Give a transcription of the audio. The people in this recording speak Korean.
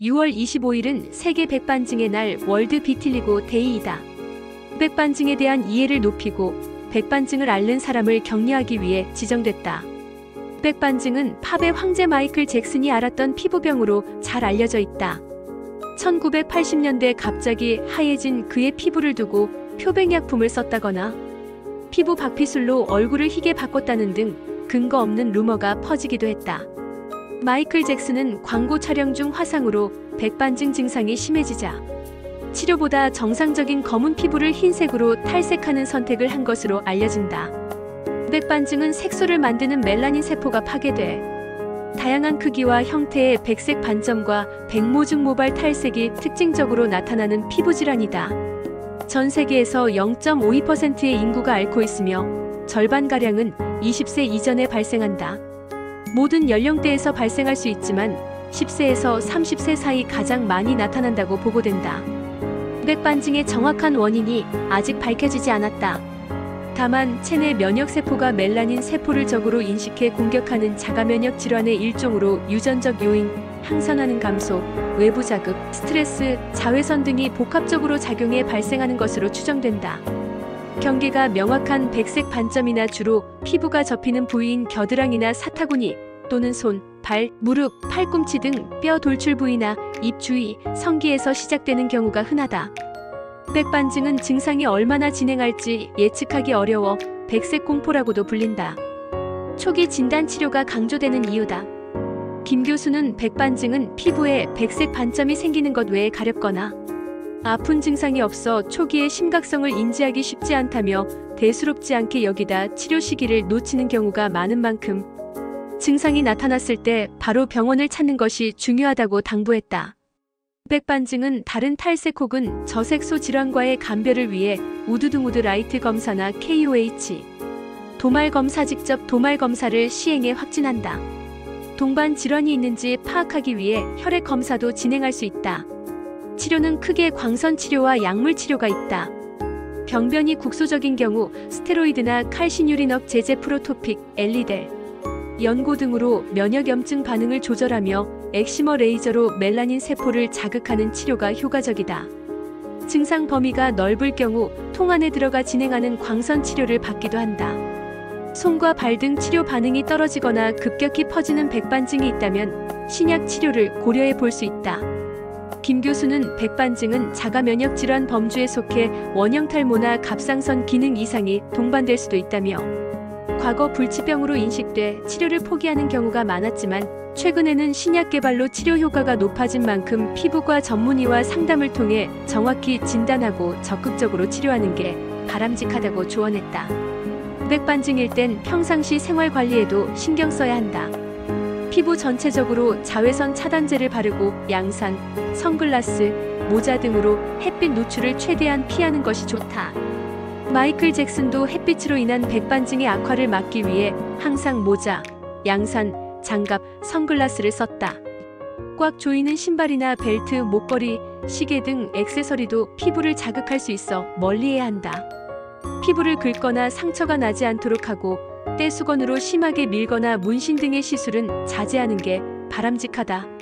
6월 25일은 세계 백반증의 날 월드 비틸리고 데이이다. 백반증에 대한 이해를 높이고 백반증을 앓는 사람을 격려하기 위해 지정됐다. 백반증은 팝의 황제 마이클 잭슨이 앓았던 피부병으로 잘 알려져 있다. 1980년대 갑자기 하얘진 그의 피부를 두고 표백약품을 썼다거나 피부 박피술로 얼굴을 희게 바꿨다는 등 근거 없는 루머가 퍼지기도 했다. 마이클 잭슨은 광고 촬영 중 화상으로 백반증 증상이 심해지자 치료보다 정상적인 검은 피부를 흰색으로 탈색하는 선택을 한 것으로 알려진다. 백반증은 색소를 만드는 멜라닌 세포가 파괴돼 다양한 크기와 형태의 백색 반점과 백모중 모발 탈색이 특징적으로 나타나는 피부질환이다. 전 세계에서 0.52%의 인구가 앓고 있으며 절반가량은 20세 이전에 발생한다. 모든 연령대에서 발생할 수 있지만 10세에서 30세 사이 가장 많이 나타난다고 보고된다. 백반증의 정확한 원인이 아직 밝혀지지 않았다. 다만 체내 면역세포가 멜라닌 세포를 적으로 인식해 공격하는 자가면역 질환의 일종으로 유전적 요인, 항산화능 감소, 외부 자극, 스트레스, 자외선 등이 복합적으로 작용해 발생하는 것으로 추정된다. 경계가 명확한 백색 반점이나 주로 피부가 접히는 부위인 겨드랑이나 사타구니 또는 손, 발, 무릎, 팔꿈치 등 뼈 돌출 부위나 입 주위, 성기에서 시작되는 경우가 흔하다. 백반증은 증상이 얼마나 진행할지 예측하기 어려워 백색 공포라고도 불린다. 초기 진단 치료가 강조되는 이유다. 김 교수는 백반증은 피부에 백색 반점이 생기는 것 외에 가렵거나 아픈 증상이 없어 초기의 심각성을 인지하기 쉽지 않다며 대수롭지 않게 여기다 치료 시기를 놓치는 경우가 많은 만큼 증상이 나타났을 때 바로 병원을 찾는 것이 중요하다고 당부했다. 백반증은 다른 탈색 혹은 저색소 질환과의 감별을 위해 우드드무드 라이트 검사나 KOH, 도말 검사 직접 도말 검사를 시행해 확진한다. 동반 질환이 있는지 파악하기 위해 혈액 검사도 진행할 수 있다. 치료는 크게 광선 치료와 약물 치료가 있다. 병변이 국소적인 경우 스테로이드나 칼시뉴린억 제제 프로토픽, 엘리델, 연고 등으로 면역염증 반응을 조절하며 엑시머 레이저로 멜라닌 세포를 자극하는 치료가 효과적이다. 증상 범위가 넓을 경우 통 안에 들어가 진행하는 광선 치료를 받기도 한다. 손과 발 등 치료 반응이 떨어지거나 급격히 퍼지는 백반증이 있다면 신약 치료를 고려해 볼 수 있다. 김 교수는 백반증은 자가면역 질환 범주에 속해 원형 탈모나 갑상선 기능 이상이 동반될 수도 있다며 과거 불치병으로 인식돼 치료를 포기하는 경우가 많았지만 최근에는 신약 개발로 치료 효과가 높아진 만큼 피부과 전문의와 상담을 통해 정확히 진단하고 적극적으로 치료하는 게 바람직하다고 조언했다. 백반증일 땐 평상시 생활 관리에도 신경 써야 한다. 피부 전체적으로 자외선 차단제를 바르고 양산, 선글라스, 모자 등으로 햇빛 노출을 최대한 피하는 것이 좋다. 마이클 잭슨도 햇빛으로 인한 백반증의 악화를 막기 위해 항상 모자, 양산, 장갑, 선글라스를 썼다. 꽉 조이는 신발이나 벨트, 목걸이, 시계 등 액세서리도 피부를 자극할 수 있어 멀리해야 한다. 피부를 긁거나 상처가 나지 않도록 하고 떼수건으로 심하게 밀거나 문신 등의 시술은 자제하는 게 바람직하다.